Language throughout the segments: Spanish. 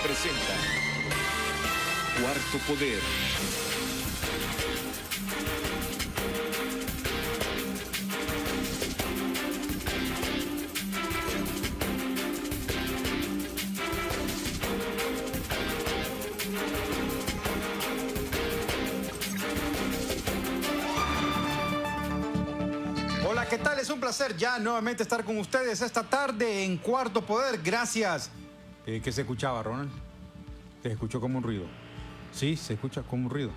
presenta Cuarto Poder. Hola, ¿qué tal? Es un placer ya nuevamente estar con ustedes esta tarde en Cuarto Poder. Gracias. ¿Qué se escuchaba, Ronald? Se escuchó como un ruido. Sí, se escucha como un ruido.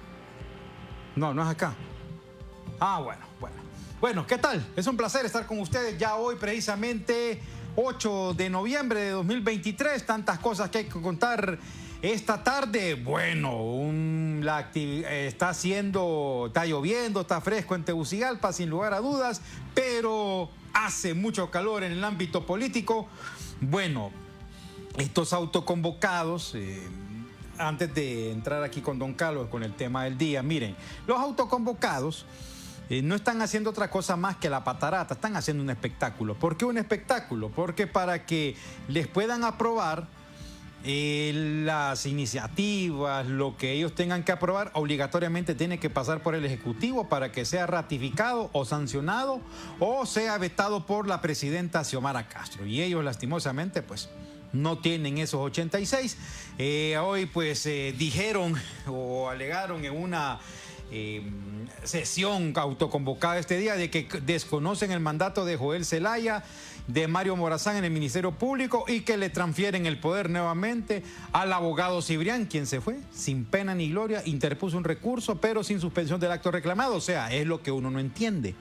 No, no es acá. Ah, bueno. Bueno, ¿qué tal? Es un placer estar con ustedes ya hoy, precisamente 8 de noviembre de 2023. Tantas cosas que hay que contar esta tarde. Bueno, está lloviendo, está fresco en Tegucigalpa, sin lugar a dudas, pero hace mucho calor en el ámbito político. Bueno, estos autoconvocados, antes de entrar aquí con don Carlos con el tema del día, miren, los autoconvocados no están haciendo otra cosa más que la patarata, están haciendo un espectáculo. ¿Por qué un espectáculo? Porque para que les puedan aprobar las iniciativas, lo que ellos tengan que aprobar, obligatoriamente tiene que pasar por el Ejecutivo para que sea ratificado o sancionado o sea vetado por la presidenta Xiomara Castro. Y ellos, lastimosamente, pues no tienen esos 86. Hoy pues dijeron o alegaron en una sesión autoconvocada este día de que desconocen el mandato de Joel Zelaya, de Mario Morazán en el Ministerio Público y que le transfieren el poder nuevamente al abogado Cibrián, quien se fue sin pena ni gloria, interpuso un recurso pero sin suspensión del acto reclamado. O sea, es lo que uno no entiende.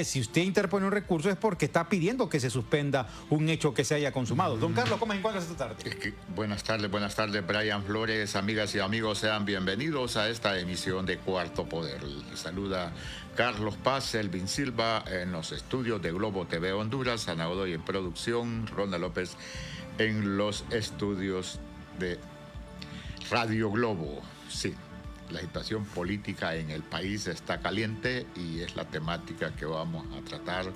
Si usted interpone un recurso es porque está pidiendo que se suspenda un hecho que se haya consumado. Don Carlos, ¿cómo se encuentra esta tarde? Buenas tardes, Brian Flores, amigas y amigos, sean bienvenidos a esta emisión de Cuarto Poder. Les saluda Carlos Paz, Elvin Silva en los estudios de Globo TV Honduras, Ana Godoy en producción, Ronda López en los estudios de Radio Globo. Sí. La situación política en el país está caliente y es la temática que vamos a tratar,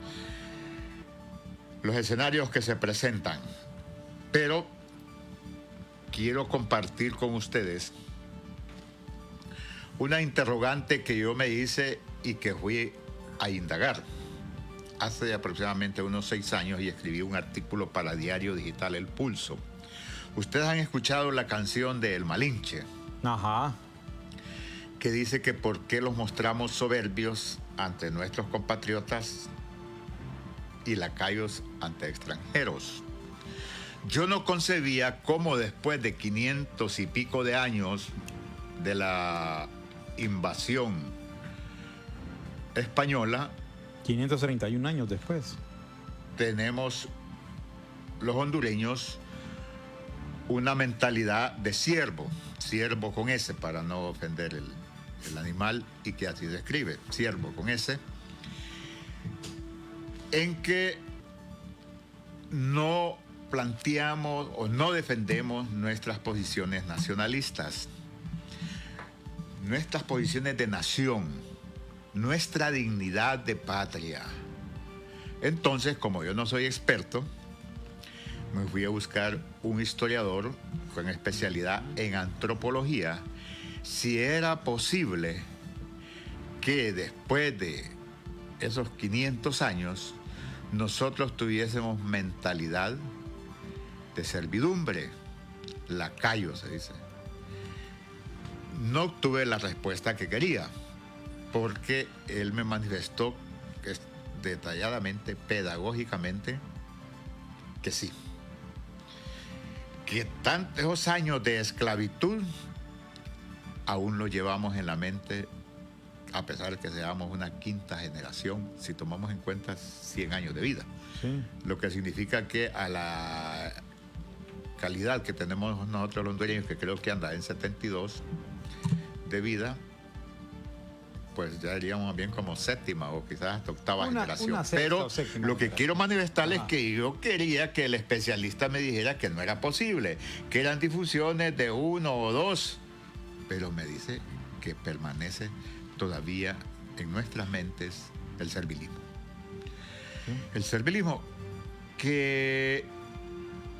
los escenarios que se presentan. Pero quiero compartir con ustedes una interrogante que yo me hice y que fui a indagar hace aproximadamente unos 6 años y escribí un artículo para Diario Digital El Pulso. Ustedes han escuchado la canción de El Malinche. Ajá. Que dice que por qué los mostramos soberbios ante nuestros compatriotas y lacayos ante extranjeros. Yo no concebía cómo después de 500 y pico de años de la invasión española, 531 años después, tenemos los hondureños una mentalidad de siervo con S para no ofender el animal y que así describe, siervo con S, en que no planteamos o no defendemos nuestras posiciones nacionalistas, nuestras posiciones de nación, nuestra dignidad de patria. Entonces, como yo no soy experto, me fui a buscar un historiador con especialidad en antropología, si era posible que después de esos 500 años nosotros tuviésemos mentalidad de servidumbre, lacayo se dice. No obtuve la respuesta que quería, porque él me manifestó detalladamente, pedagógicamente, que sí. Que tantos años de esclavitud aún lo llevamos en la mente, a pesar de que seamos una quinta generación, si tomamos en cuenta 100 años de vida. Sí. Lo que significa que a la calidad que tenemos nosotros los hondureños, que creo que anda en 72 de vida, pues ya diríamos más bien como séptima o quizás hasta octava generación. Pero lo que quiero manifestarles es que yo quería que el especialista me dijera que no era posible, que eran difusiones de 1 o 2, pero me dice que permanece todavía en nuestras mentes el servilismo. El servilismo que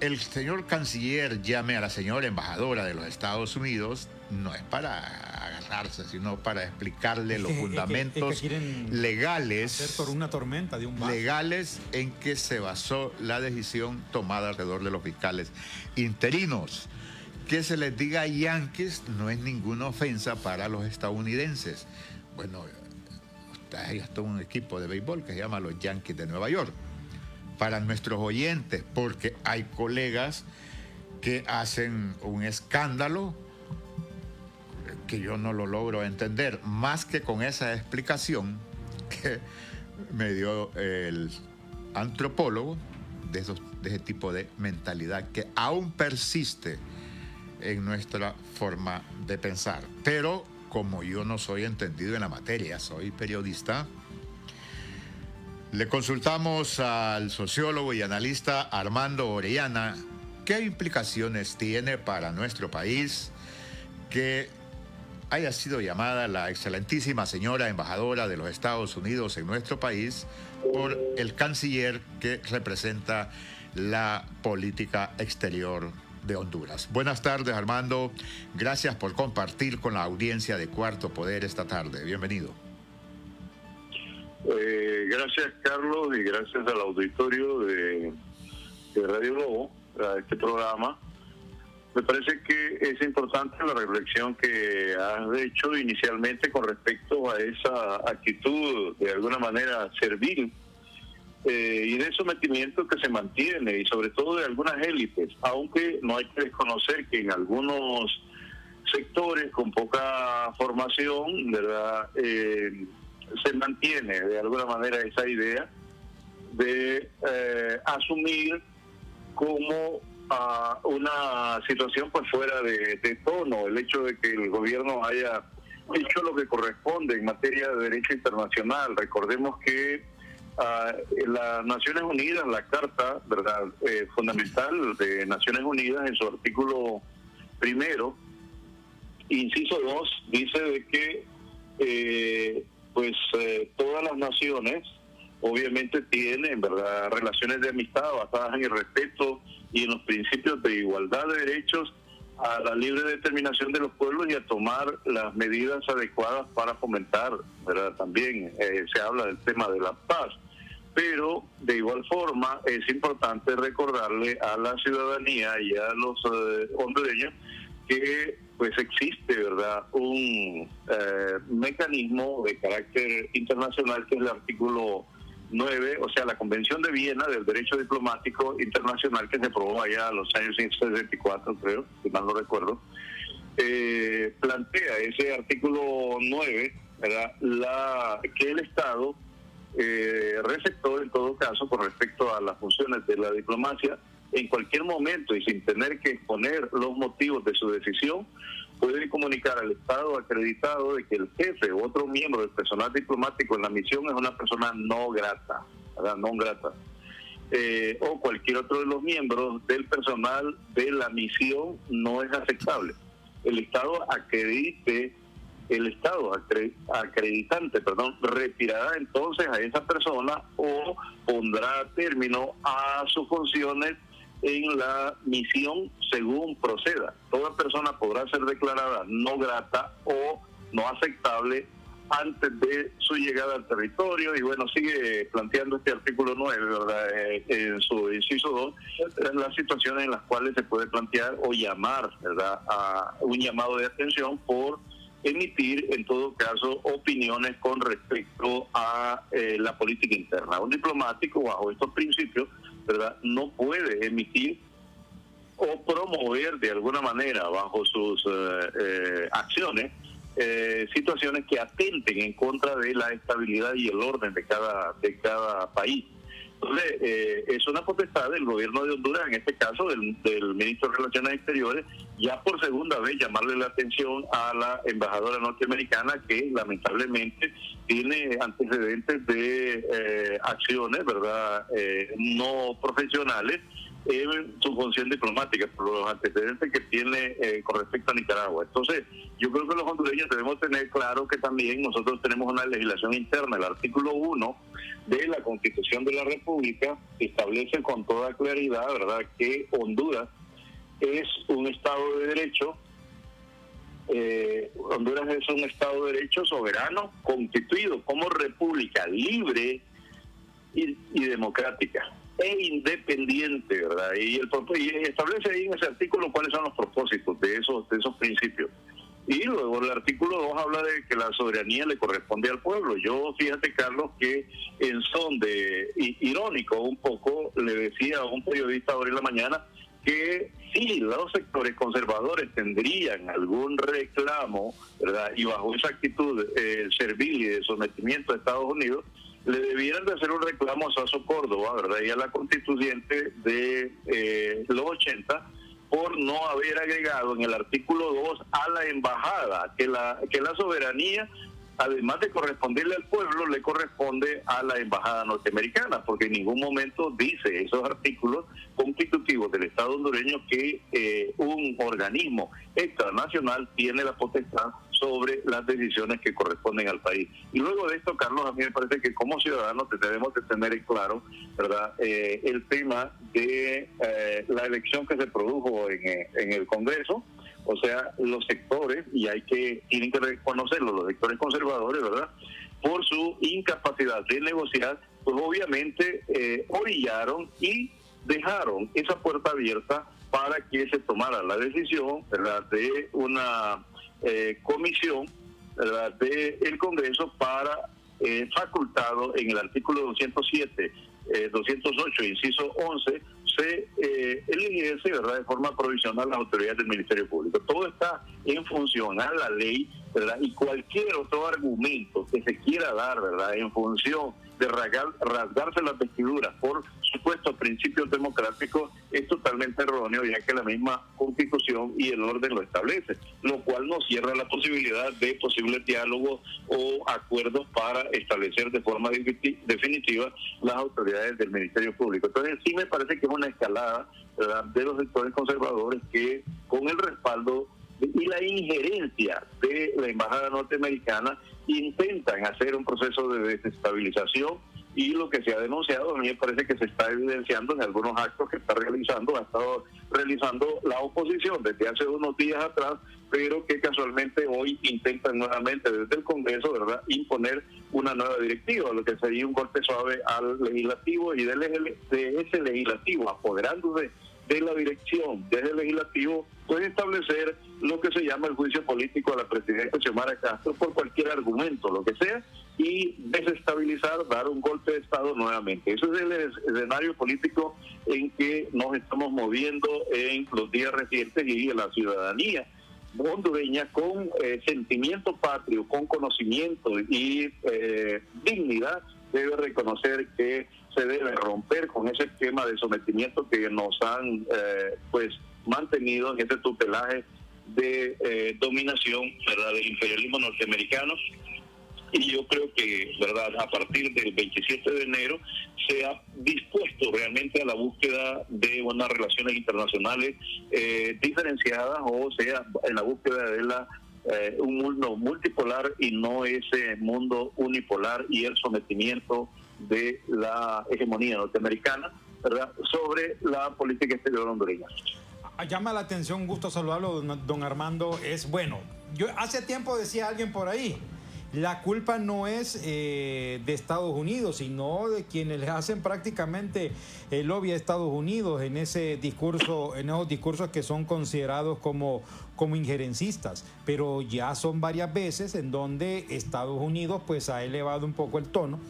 el señor canciller llame a la señora embajadora de los Estados Unidos no es para agarrarse, sino para explicarle los fundamentos legales, hacer por una tormenta de un vaso. Legales en que se basó la decisión tomada alrededor de los fiscales interinos. Que se les diga yanquis no es ninguna ofensa para los estadounidenses. Bueno, hay hasta un equipo de béisbol que se llama los Yankees de Nueva York. Para nuestros oyentes, porque hay colegas que hacen un escándalo que yo no lo logro entender, más que con esa explicación que me dio el antropólogo de ese tipo de mentalidad que aún persiste en nuestra forma de pensar. Pero como yo no soy entendido en la materia, soy periodista, le consultamos al sociólogo y analista Armando Orellana qué implicaciones tiene para nuestro país que haya sido llamada la excelentísima señora embajadora de los Estados Unidos en nuestro país por el canciller que representa la política exterior de Honduras. Buenas tardes, Armando. Gracias por compartir con la audiencia de Cuarto Poder esta tarde. Bienvenido. Gracias, Carlos, y gracias al auditorio de Radio Globo, a este programa. Me parece que es importante la reflexión que has hecho inicialmente con respecto a esa actitud de alguna manera servil y de sometimiento que se mantiene, y sobre todo de algunas élites, aunque no hay que desconocer que en algunos sectores con poca formación, ¿verdad?, se mantiene de alguna manera esa idea de asumir como una situación pues fuera de tono el hecho de que el gobierno haya hecho lo que corresponde en materia de derecho internacional. Recordemos que las Naciones Unidas, la Carta, ¿verdad?, fundamental de Naciones Unidas, en su artículo 1, inciso 2, dice de que todas las naciones obviamente tienen, ¿verdad?, relaciones de amistad basadas en el respeto y en los principios de igualdad de derechos a la libre determinación de los pueblos y a tomar las medidas adecuadas para fomentar, ¿verdad? También se habla del tema de la paz, pero de igual forma es importante recordarle a la ciudadanía y a los hondureños que pues existe, ¿verdad?, un mecanismo de carácter internacional que es el artículo 9, o sea, la Convención de Viena del Derecho Diplomático Internacional, que se aprobó allá en los años 64, creo, si mal no recuerdo. Plantea ese artículo 9, ¿verdad?, que el Estado receptor, en todo caso, con respecto a las funciones de la diplomacia, en cualquier momento y sin tener que exponer los motivos de su decisión, puede comunicar al Estado acreditado de que el jefe u otro miembro del personal diplomático en la misión es una persona no grata, ¿verdad?, no grata, o cualquier otro de los miembros del personal de la misión no es aceptable. El Estado acreditante, retirará entonces a esa persona o pondrá término a sus funciones en la misión según proceda. Toda persona podrá ser declarada no grata o no aceptable antes de su llegada al territorio. Y bueno, sigue planteando este artículo 9, ¿verdad?, en su inciso 2, las situaciones en las cuales se puede plantear o llamar, ¿verdad?, a un llamado de atención por emitir, en todo caso, opiniones con respecto a la política interna. Un diplomático, bajo estos principios, ¿verdad?, no puede emitir o promover de alguna manera, bajo sus acciones, situaciones que atenten en contra de la estabilidad y el orden de cada país. Entonces, es una potestad del gobierno de Honduras, en este caso del ministro de Relaciones Exteriores, ya por segunda vez llamarle la atención a la embajadora norteamericana, que lamentablemente tiene antecedentes de acciones, ¿verdad?, no profesionales, en su función diplomática por los antecedentes que tiene con respecto a Nicaragua. Entonces, yo creo que los hondureños debemos tener claro que también nosotros tenemos una legislación interna. El artículo 1 de la Constitución de la República establece con toda claridad, ¿verdad?, que Honduras es un Estado de Derecho. Honduras es un Estado de Derecho soberano, constituido como república libre y democrática e independiente, ¿verdad? Y establece ahí en ese artículo cuáles son los propósitos de esos principios. Y luego el artículo 2 habla de que la soberanía le corresponde al pueblo. Yo, fíjate, Carlos, que en son de irónico un poco, le decía a un periodista ahora en la mañana que si los sectores conservadores tendrían algún reclamo, ¿verdad?, y bajo esa actitud servil y de sometimiento a Estados Unidos, le debieran de hacer un reclamo a Suazo Córdoba, ¿verdad?, y a la constituyente de los 80, por no haber agregado en el artículo 2 a la embajada que la soberanía, además de corresponderle al pueblo, le corresponde a la embajada norteamericana, porque en ningún momento dice esos artículos constitutivos del Estado hondureño que un organismo extranacional tiene la potestad sobre las decisiones que corresponden al país. Y luego de esto, Carlos, a mí me parece que como ciudadanos debemos de tener en claro, ¿verdad?, el tema de la elección que se produjo en el Congreso. O sea, los sectores, y tienen que reconocerlo, los sectores conservadores, ¿verdad?, por su incapacidad de negociar, pues obviamente orillaron y dejaron esa puerta abierta para que se tomara la decisión, ¿verdad?, de una comisión, ¿verdad?, del Congreso para facultado en el artículo 207, 208, inciso 11, se eligiese, ¿verdad?, de forma provisional las autoridades del Ministerio Público. Todo está en función a la ley, ¿verdad?, y cualquier otro argumento que se quiera dar, ¿verdad?, en función de rasgarse las vestiduras por supuestos principios democráticos es totalmente erróneo, ya que la misma Constitución y el orden lo establece, lo cual nos cierra la posibilidad de posibles diálogos o acuerdos para establecer de forma definitiva las autoridades del Ministerio Público. Entonces sí me parece que es una escalada, ¿verdad?, de los sectores conservadores que con el respaldo y la injerencia de la embajada norteamericana intentan hacer un proceso de desestabilización, y lo que se ha denunciado a mí me parece que se está evidenciando en algunos actos que ha estado realizando la oposición desde hace unos días atrás, pero que casualmente hoy intentan nuevamente desde el Congreso, ¿verdad?, imponer una nueva directiva, lo que sería un golpe suave al legislativo, y de ese legislativo, apoderándose de la dirección desde el legislativo, puede establecer lo que se llama el juicio político a la presidenta Xiomara Castro por cualquier argumento, lo que sea, y desestabilizar, dar un golpe de Estado nuevamente. Ese es el escenario político en que nos estamos moviendo en los días recientes, y la ciudadanía hondureña con sentimiento patrio, con conocimiento y dignidad debe reconocer que se debe romper con ese esquema de sometimiento que nos han mantenido en este tutelaje de dominación, ¿verdad?, del imperialismo norteamericano. Y yo creo que, ¿verdad?, a partir del 27 de enero se ha dispuesto realmente a la búsqueda de unas relaciones internacionales diferenciadas, o sea, en la búsqueda de un mundo multipolar y no ese mundo unipolar y el sometimiento de la hegemonía norteamericana, ¿verdad?, sobre la política exterior hondureña. Llama la atención, un gusto saludarlo, don Armando. Yo hace tiempo decía alguien por ahí, la culpa no es de Estados Unidos, sino de quienes le hacen prácticamente el lobby a Estados Unidos en ese discurso, en esos discursos que son considerados como injerencistas. Pero ya son varias veces en donde Estados Unidos pues ha elevado un poco el tono.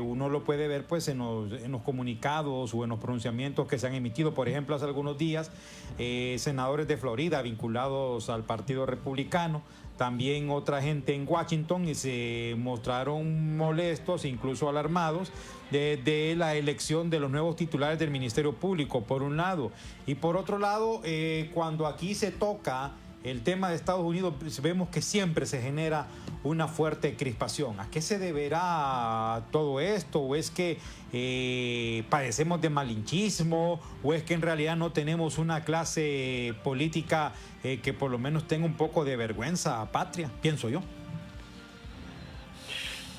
Uno lo puede ver pues en los comunicados o en los pronunciamientos que se han emitido. Por ejemplo, hace algunos días senadores de Florida vinculados al Partido Republicano, también otra gente en Washington, y se mostraron molestos, incluso alarmados, de la elección de los nuevos titulares del Ministerio Público, por un lado. Y por otro lado, cuando aquí se toca el tema de Estados Unidos vemos que siempre se genera una fuerte crispación. ¿A qué se deberá todo esto? ¿O es que padecemos de malinchismo? ¿O es que en realidad no tenemos una clase política que por lo menos tenga un poco de vergüenza patria? Pienso yo.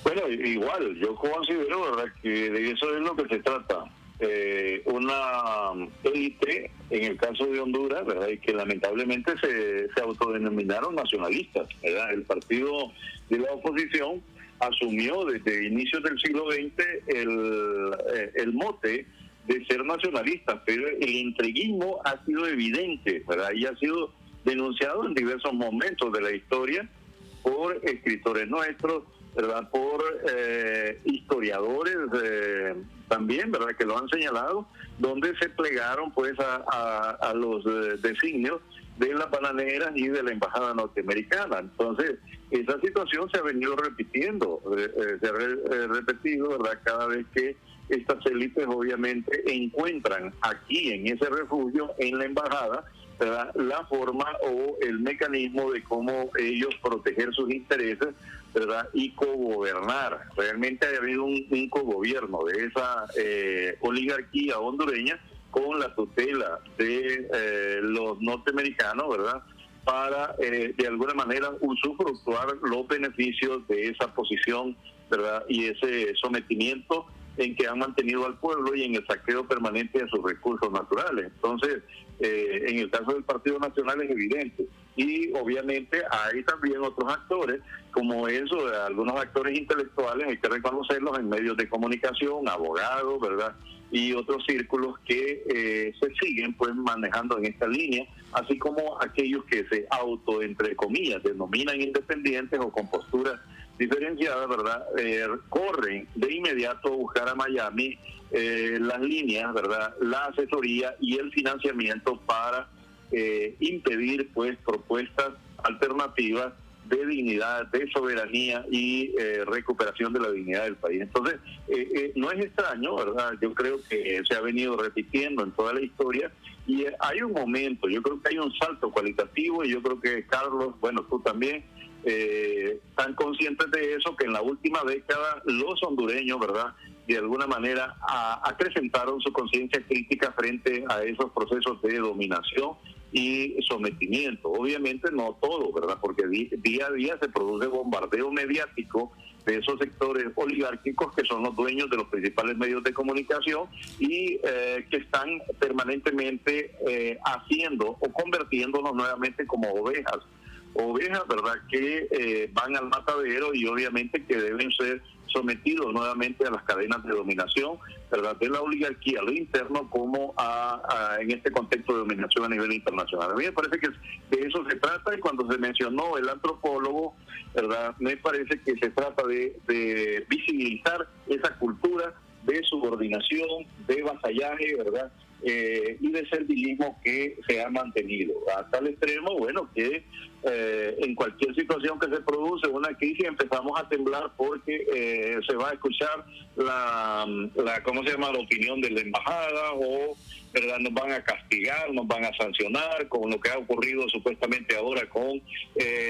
Bueno, igual, yo considero, ¿verdad?, que de eso es lo que se trata. Una élite, en el caso de Honduras, ¿verdad?, y que lamentablemente se autodenominaron nacionalistas, ¿verdad? El partido de la oposición asumió desde inicios del siglo XX el mote de ser nacionalistas, pero el entreguismo ha sido evidente, ¿verdad?, y ha sido denunciado en diversos momentos de la historia por escritores nuestros, ¿verdad?, por historiadores también, ¿verdad?, que lo han señalado, donde se plegaron pues a los designios de las bananeras y de la embajada norteamericana. Entonces, esa situación se ha venido repitiendo, se ha repetido, ¿verdad?, cada vez que estas élites obviamente encuentran aquí en ese refugio, en la embajada, ¿verdad?, la forma o el mecanismo de cómo ellos proteger sus intereses, ¿verdad?, y cogobernar. Realmente ha habido un cogobierno de esa oligarquía hondureña con la tutela de los norteamericanos, ¿verdad?, para de alguna manera usufructuar los beneficios de esa posición, ¿verdad?, y ese sometimiento en que han mantenido al pueblo y en el saqueo permanente de sus recursos naturales. Entonces, en el caso del Partido Nacional es evidente. Y obviamente hay también otros actores, como eso, algunos actores intelectuales, hay que reconocerlos, en medios de comunicación, abogados, ¿verdad?, y otros círculos que se siguen pues manejando en esta línea, así como aquellos que se entre comillas, denominan independientes o con posturas diferenciadas, ¿verdad?, corren de inmediato a buscar a Miami las líneas, ¿verdad?, la asesoría y el financiamiento para impedir pues propuestas alternativas de dignidad, de soberanía y recuperación de la dignidad del país. Entonces, no es extraño, ¿verdad? Yo creo que se ha venido repitiendo en toda la historia y hay un momento, yo creo que hay un salto cualitativo y yo creo que Carlos, bueno, tú también, están conscientes de eso, que en la última década los hondureños, ¿verdad?, de alguna manera acrecentaron su conciencia crítica frente a esos procesos de dominación y sometimiento. Obviamente no todo, ¿verdad?, porque día a día se produce bombardeo mediático de esos sectores oligárquicos que son los dueños de los principales medios de comunicación y que están permanentemente haciendo o convirtiéndonos nuevamente como ovejas, ¿verdad?, que van al matadero y obviamente que deben ser sometidos nuevamente a las cadenas de dominación, ¿verdad?, de la oligarquía, lo interno como en este contexto de dominación a nivel internacional. A mí me parece que de eso se trata, y cuando se mencionó el antropólogo, ¿verdad?, me parece que se trata de visibilizar esa cultura de subordinación, de vasallaje, ¿verdad?, y de servilismo que se ha mantenido a tal extremo, bueno, que en cualquier situación que se produce una crisis empezamos a temblar porque se va a escuchar la ¿cómo se llama?, la opinión de la embajada, o ¿verdad?, nos van a castigar, nos van a sancionar, con lo que ha ocurrido supuestamente ahora con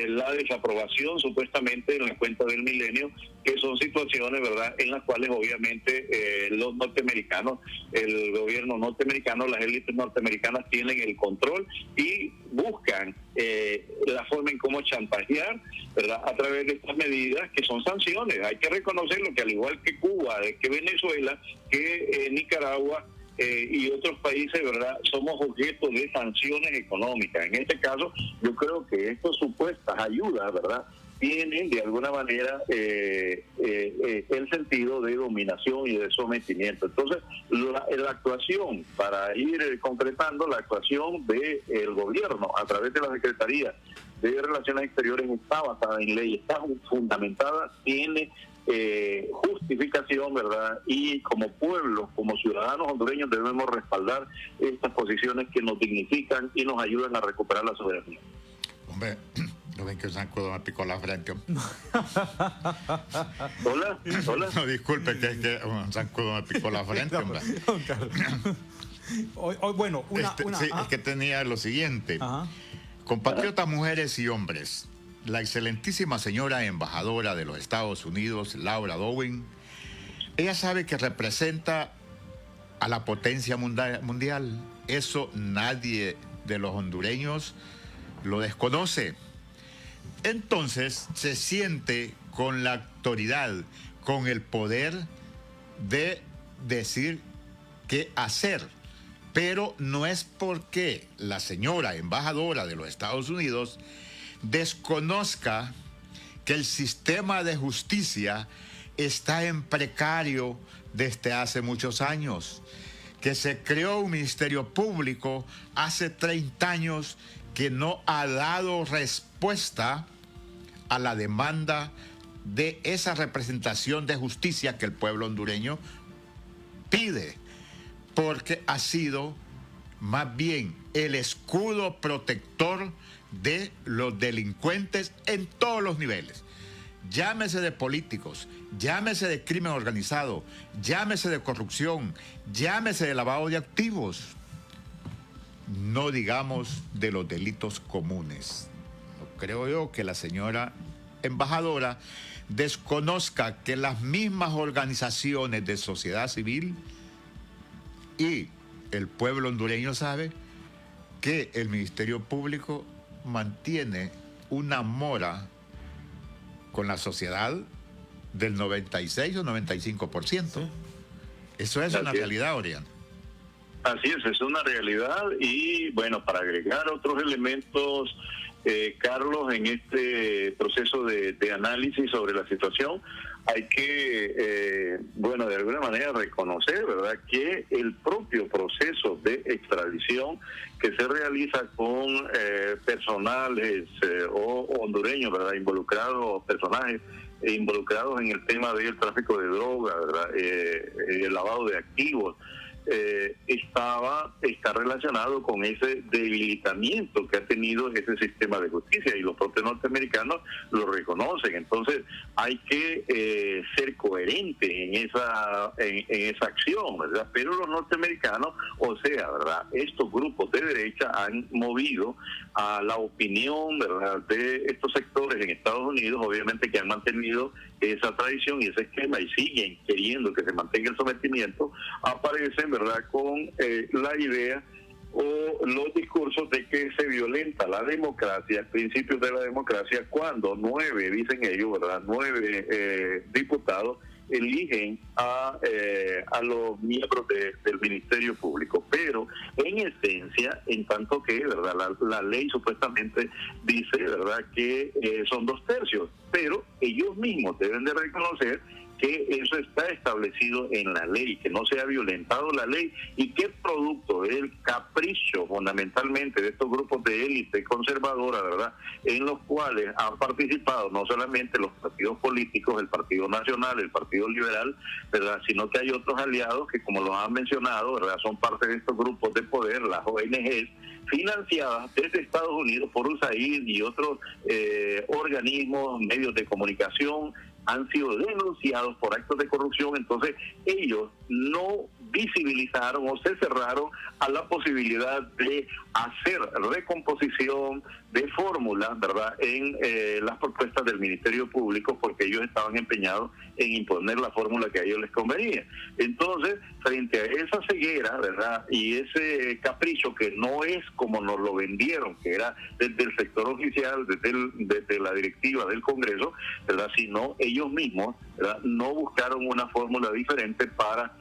la desaprobación supuestamente en la cuenta del milenio, que son situaciones, ¿verdad?, en las cuales obviamente los norteamericanos, el gobierno norteamericano, las élites norteamericanas tienen el control y buscan la forma en cómo chantajear, ¿verdad?, a través de estas medidas que son sanciones. Hay que reconocerlo, que al igual que Cuba, que Venezuela, que Nicaragua, y otros países, ¿verdad?, somos objeto de sanciones económicas. En este caso, yo creo que estas supuestas ayudas, ¿verdad?, tienen de alguna manera el sentido de dominación y de sometimiento. Entonces, la actuación, para ir concretando, la actuación del gobierno a través de la Secretaría de Relaciones Exteriores está basada en ley, está fundamentada, tiene justificación, ¿verdad?, y como pueblo, como ciudadanos hondureños debemos respaldar estas posiciones que nos dignifican y nos ayudan a recuperar la soberanía. Hombre, ¿no ven que un zancudo me picó la frente? Hola. No, disculpe, que es que un zancudo me picó la frente, hombre. Bueno, Sí, es que tenía lo siguiente. Ajá. Compatriotas mujeres y hombres, la excelentísima señora embajadora de los Estados Unidos, Laura Dowen, ella sabe que representa a la potencia mundial. Eso nadie de los hondureños lo desconoce. Entonces se siente con la autoridad, con el poder de decir qué hacer. Pero no es porque la señora embajadora de los Estados Unidos desconozca que el sistema de justicia está en precario desde hace muchos años, que se creó un ministerio público hace 30 años que no ha dado respuesta a la demanda de esa representación de justicia que el pueblo hondureño pide, porque ha sido más bien el escudo protector de los delincuentes en todos los niveles. Llámese de políticos, llámese de crimen organizado, llámese de corrupción, llámese de lavado de activos. No digamos de los delitos comunes. No creo yo que la señora embajadora desconozca que las mismas organizaciones de sociedad civil y el pueblo hondureño sabe que el Ministerio Público mantiene una mora con la sociedad del 96 o 95%. Eso es una realidad, Orián. Así es una realidad. Y bueno, para agregar otros elementos, Carlos, en este proceso de análisis sobre la situación, hay que, de alguna manera reconocer, ¿verdad?, que el propio proceso de extradición que se realiza con personales o hondureños, ¿verdad?, personajes involucrados en el tema del tráfico de droga, ¿verdad?, el lavado de activos, está relacionado con ese debilitamiento que ha tenido ese sistema de justicia, y los propios norteamericanos lo reconocen. Entonces hay que ser coherente en esa acción, ¿verdad? Pero los norteamericanos, ¿verdad?, estos grupos de derecha han movido a la opinión, ¿verdad?, de estos sectores en Estados Unidos, obviamente, que han mantenido esa tradición y ese esquema y siguen queriendo que se mantenga el sometimiento. Aparecen, ¿verdad?, con la idea o los discursos de que se violenta la democracia, el principio de la democracia, cuando 9, dicen ellos, ¿verdad?, 9 diputados eligen a los miembros del Ministerio Público. Pero en esencia, en tanto que, ¿verdad?, la ley supuestamente dice, ¿verdad?, que son 2/3, pero ellos mismos deben de reconocer que eso está establecido en la ley, que no se ha violentado la ley, y que producto del capricho fundamentalmente de estos grupos de élite conservadora, ¿verdad?, en los cuales han participado no solamente los partidos políticos, el Partido Nacional, el Partido Liberal, ¿verdad?, sino que hay otros aliados que, como los han mencionado, ¿verdad?, son parte de estos grupos de poder, las ONGs, financiadas desde Estados Unidos por USAID y otros organismos, medios de comunicación, han sido denunciados por actos de corrupción. Entonces ellos no visibilizaron o se cerraron a la posibilidad de hacer recomposición de fórmulas, ¿verdad?, en las propuestas del Ministerio Público, porque ellos estaban empeñados en imponer la fórmula que a ellos les convenía. Entonces, frente a esa ceguera, ¿verdad?, y ese capricho que no es como nos lo vendieron, que era desde el sector oficial, desde la directiva del Congreso, ¿verdad?, sino ellos mismos, ¿verdad?, no buscaron una fórmula diferente para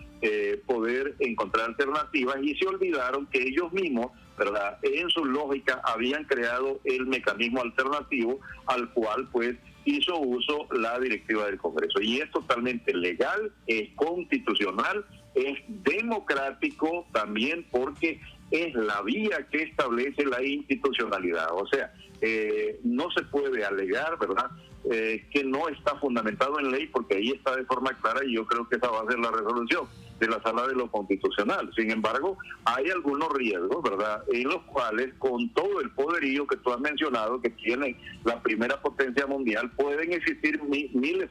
poder encontrar alternativas, y se olvidaron que ellos mismos, ¿verdad?, en su lógica habían creado el mecanismo alternativo al cual pues hizo uso la directiva del Congreso. Y es totalmente legal, es constitucional, es democrático también, porque es la vía que establece la institucionalidad. O sea, no se puede alegar, ¿verdad?, que no está fundamentado en ley, porque ahí está de forma clara, y yo creo que esa va a ser la resolución. de la Sala de lo Constitucional. Sin embargo, hay algunos riesgos, ¿verdad?, en los cuales, con todo el poderío que tú has mencionado, que tiene la primera potencia mundial, pueden existir miles de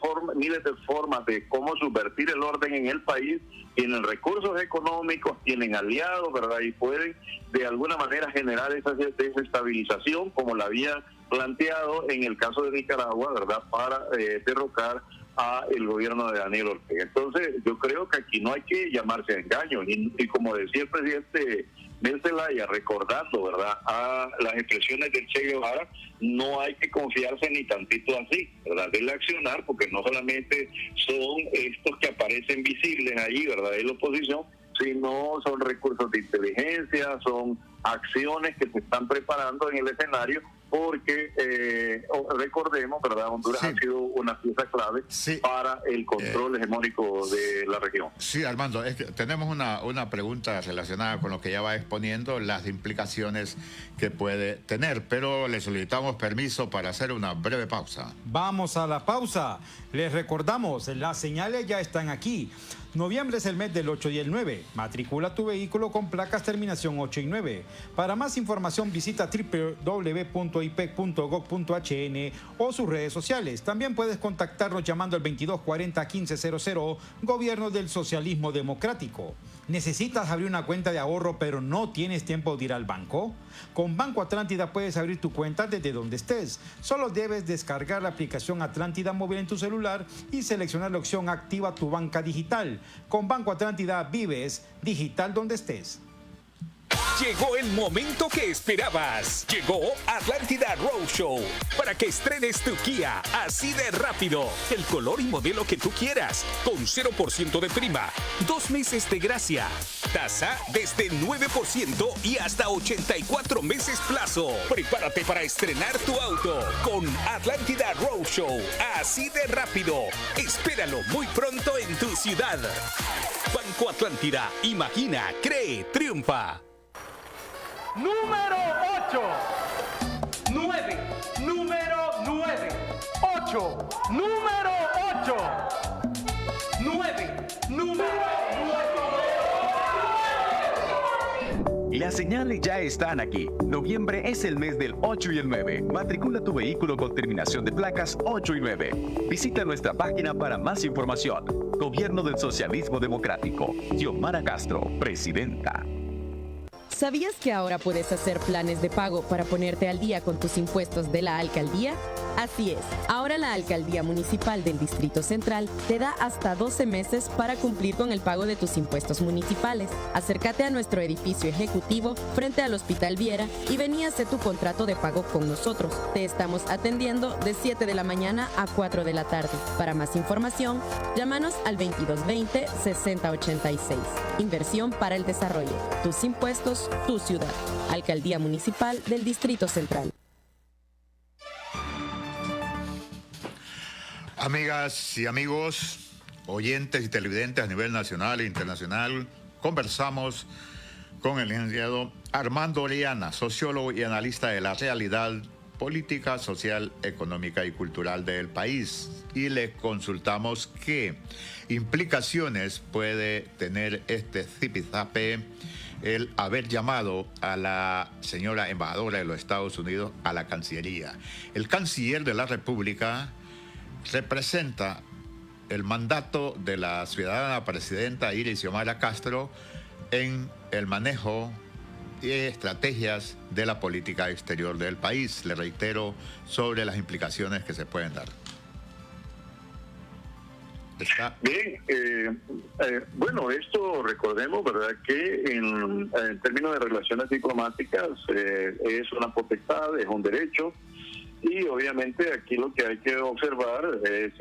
formas de cómo subvertir el orden en el país. Tienen recursos económicos, tienen aliados, ¿verdad?, y pueden de alguna manera generar esa desestabilización, como la había planteado en el caso de Nicaragua, ¿verdad?, para derrocar a el gobierno de Daniel Ortega. Entonces, yo creo que aquí no hay que llamarse a engaño, y como decía el presidente Mel Zelaya, recordando, ¿verdad?, a las expresiones del Che Guevara, no hay que confiarse ni tantito así, ¿verdad?, del accionar, porque no solamente son estos que aparecen visibles allí, ¿verdad?, de la oposición, sino son recursos de inteligencia, son acciones que se están preparando en el escenario, porque recordemos, ¿verdad?, Honduras ha sido una pieza clave para el control hegemónico de la región. Sí, Armando, es que tenemos una pregunta relacionada con lo que ya va exponiendo, las implicaciones que puede tener, pero le solicitamos permiso para hacer una breve pausa. Vamos a la pausa. Les recordamos, las señales ya están aquí. Noviembre es el mes del 8 y el 9. Matricula tu vehículo con placas terminación 8 y 9. Para más información visita www.ipec.gov.hn o sus redes sociales. También puedes contactarnos llamando al 2240-1500, Gobierno del Socialismo Democrático. ¿Necesitas abrir una cuenta de ahorro pero no tienes tiempo de ir al banco? Con Banco Atlántida puedes abrir tu cuenta desde donde estés. Solo debes descargar la aplicación Atlántida Móvil en tu celular y seleccionar la opción Activa tu banca digital. Con Banco Atlántida vives digital donde estés. Llegó el momento que esperabas. Llegó Atlántida Roadshow para que estrenes tu Kia así de rápido. El color y modelo que tú quieras, con 0% de prima, 2 meses de gracia, tasa desde 9% y hasta 84 meses plazo. Prepárate para estrenar tu auto con Atlántida Roadshow así de rápido. Espéralo muy pronto en tu ciudad. Banco Atlántida, imagina, cree, triunfa. Número 8. 9. Número 9. 8. Número 8. 9. Número 9. Las señales ya están aquí. Noviembre es el mes del 8 y el 9. Matricula tu vehículo con terminación de placas 8 y 9. Visita nuestra página para más información. Gobierno del Socialismo Democrático. Xiomara Castro, presidenta. ¿Sabías que ahora puedes hacer planes de pago para ponerte al día con tus impuestos de la alcaldía? Así es, ahora la Alcaldía Municipal del Distrito Central te da hasta 12 meses para cumplir con el pago de tus impuestos municipales. Acércate a nuestro edificio ejecutivo frente al Hospital Viera y ven y hace tu contrato de pago con nosotros. Te estamos atendiendo de 7 de la mañana a 4 de la tarde. Para más información, llámanos al 2220-6086. Inversión para el desarrollo. Tus impuestos, tu ciudad. Alcaldía Municipal del Distrito Central. Amigas y amigos, oyentes y televidentes a nivel nacional e internacional, conversamos con el licenciado Armando Orellana, sociólogo y analista de la realidad política, social, económica y cultural del país. Y le consultamos qué implicaciones puede tener este zipizape, el haber llamado a la señora embajadora de los Estados Unidos a la Cancillería. El canciller de la República representa el mandato de la ciudadana presidenta Iris Xiomara Castro en el manejo y estrategias de la política exterior del país. Le reitero sobre las implicaciones que se pueden dar. Bien, bueno, esto recordemos, ¿verdad?, que en términos de relaciones diplomáticas es una potestad, es un derecho. Y obviamente aquí lo que hay que observar es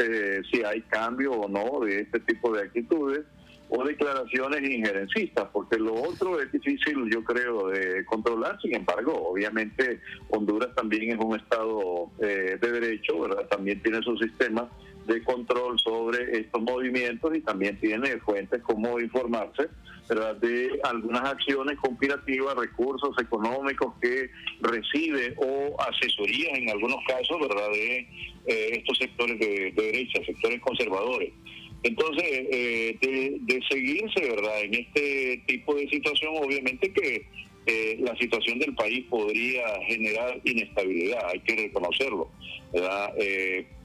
si hay cambio o no de este tipo de actitudes o declaraciones injerencistas, porque lo otro es difícil, yo creo, de controlar. Sin embargo, obviamente Honduras también es un estado de derecho, ¿verdad? También tiene su sistema de control sobre estos movimientos y también tiene fuentes como informarse, ¿verdad?, de algunas acciones conspirativas, recursos económicos que recibe o asesorías en algunos casos, ¿verdad?, de estos sectores de derecha, sectores conservadores. Entonces, de seguirse, ¿verdad?, en este tipo de situación, obviamente que la situación del país podría generar inestabilidad, hay que reconocerlo, ¿verdad?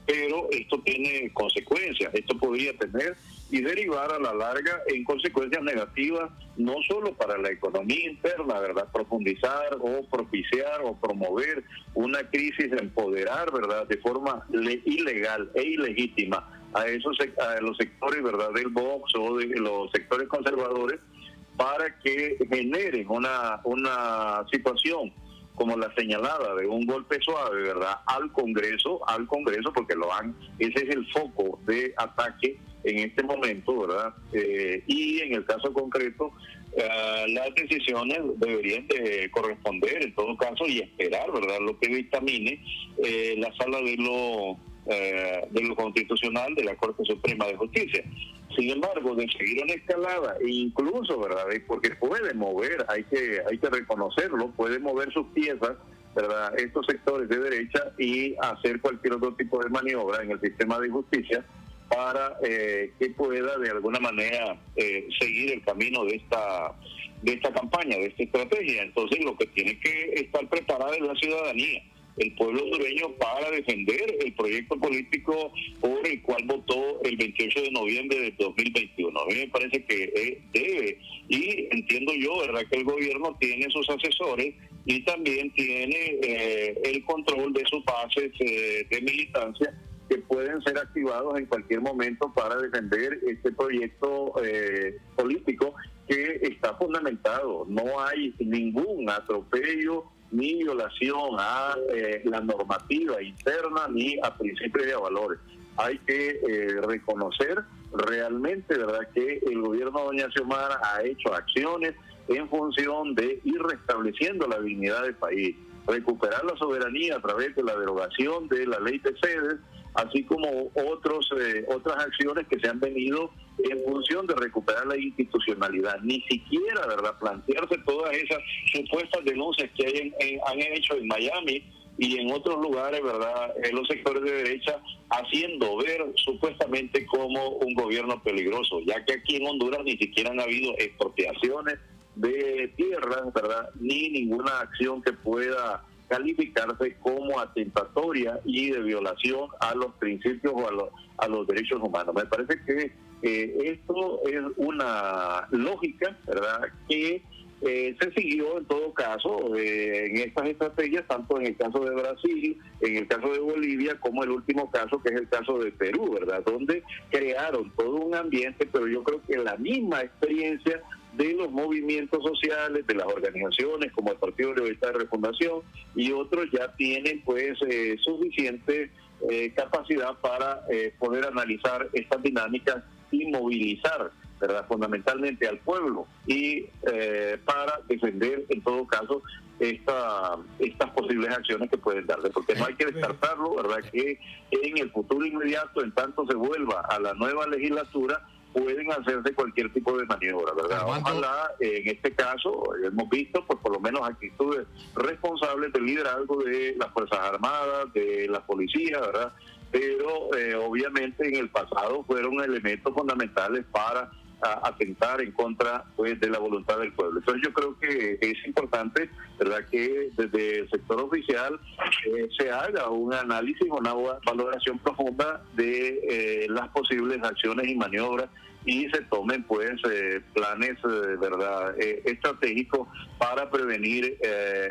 Pero esto tiene consecuencias, esto podría tener y derivar a la larga en consecuencias negativas, no solo para la economía interna, ¿verdad?, profundizar o propiciar o promover una crisis, empoderar, ¿verdad?, de forma ilegal e ilegítima a los sectores, ¿verdad?, del Vox o de los sectores conservadores, para que generen una situación como la señalada de un golpe suave, ¿verdad?, al Congreso, porque ese es el foco de ataque en este momento, ¿verdad? Y en el caso concreto, las decisiones deberían de corresponder en todo caso y esperar, ¿verdad?, lo que dictamine la Sala de lo Constitucional de la Corte Suprema de Justicia. Sin embargo, de seguir una escalada, e incluso, ¿verdad?, porque puede mover, hay que reconocerlo, puede mover sus piezas, ¿verdad?, estos sectores de derecha y hacer cualquier otro tipo de maniobra en el sistema de justicia para que pueda de alguna manera seguir el camino de esta campaña, de esta estrategia. Entonces, lo que tiene que estar preparada es la ciudadanía, el pueblo hondureño, para defender el proyecto político por el cual votó el 28 de noviembre de 2021. A mí me parece que debe, y entiendo yo, ¿verdad?, que el gobierno tiene sus asesores y también tiene el control de sus bases de militancia, que pueden ser activados en cualquier momento para defender este proyecto político que está fundamentado. No hay ningún atropello ni violación a la normativa interna ni a principios y a valores. Hay que reconocer realmente, ¿verdad?, que el gobierno de doña Xiomara ha hecho acciones en función de ir restableciendo la dignidad del país, recuperar la soberanía a través de la derogación de la ley de sedes, así como otras acciones que se han venido en función de recuperar la institucionalidad. Ni siquiera, ¿verdad?, plantearse todas esas supuestas denuncias que han hecho en Miami y en otros lugares, ¿verdad?, los sectores de derecha, haciendo ver supuestamente como un gobierno peligroso, ya que aquí en Honduras ni siquiera han habido expropiaciones de tierras, ¿verdad?, ni ninguna acción que pueda calificarse como atentatoria y de violación a los principios o a los derechos humanos. Me parece que esto es una lógica, ¿verdad?, que se siguió en todo caso en estas estrategias, tanto en el caso de Brasil, en el caso de Bolivia, como el último caso, que es el caso de Perú, ¿verdad?, donde crearon todo un ambiente, pero yo creo que la misma experiencia de los movimientos sociales, de las organizaciones como el Partido Libertad de Refundación y otros ya tienen pues suficiente capacidad para poder analizar estas dinámicas y movilizar, ¿verdad?, fundamentalmente al pueblo y para defender en todo caso estas posibles acciones que pueden darle, porque no hay que descartarlo, ¿verdad?, que en el futuro inmediato, en tanto se vuelva a la nueva legislatura, pueden hacerse cualquier tipo de maniobra, ¿verdad? Ojalá, en este caso, hemos visto, pues por lo menos actitudes responsables del liderazgo de las Fuerzas Armadas, de la policía, ¿verdad? Pero obviamente en el pasado fueron elementos fundamentales para atentar en contra, pues, de la voluntad del pueblo. Entonces yo creo que es importante, ¿verdad?, que desde el sector oficial se haga un análisis, una valoración profunda de las posibles acciones y maniobras y se tomen pues planes verdad estratégicos para prevenir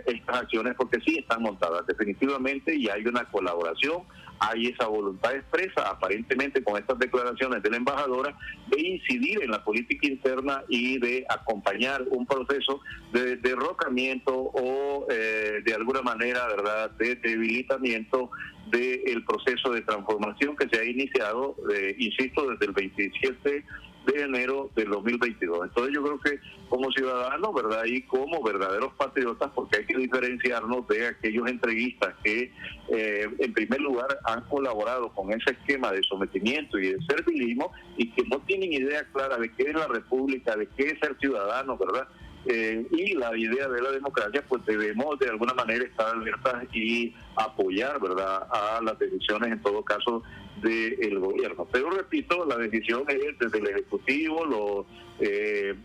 estas acciones, porque sí están montadas definitivamente y hay una colaboración, hay esa voluntad expresa aparentemente con estas declaraciones de la embajadora de incidir en la política interna y de acompañar un proceso de derrocamiento o de alguna manera, verdad, de debilitamiento del proceso de transformación que se ha iniciado, insisto, desde el 27 de enero del 2022. Entonces yo creo que como ciudadanos, ¿verdad?, y como verdaderos patriotas, porque hay que diferenciarnos de aquellos entreguistas que en primer lugar han colaborado con ese esquema de sometimiento y de servilismo y que no tienen idea clara de qué es la república, de qué es ser ciudadano, ¿verdad?, y la idea de la democracia, pues debemos de alguna manera estar alertas y apoyar, ¿verdad?, a las decisiones en todo caso del gobierno. Pero repito, la decisión es desde el Ejecutivo, los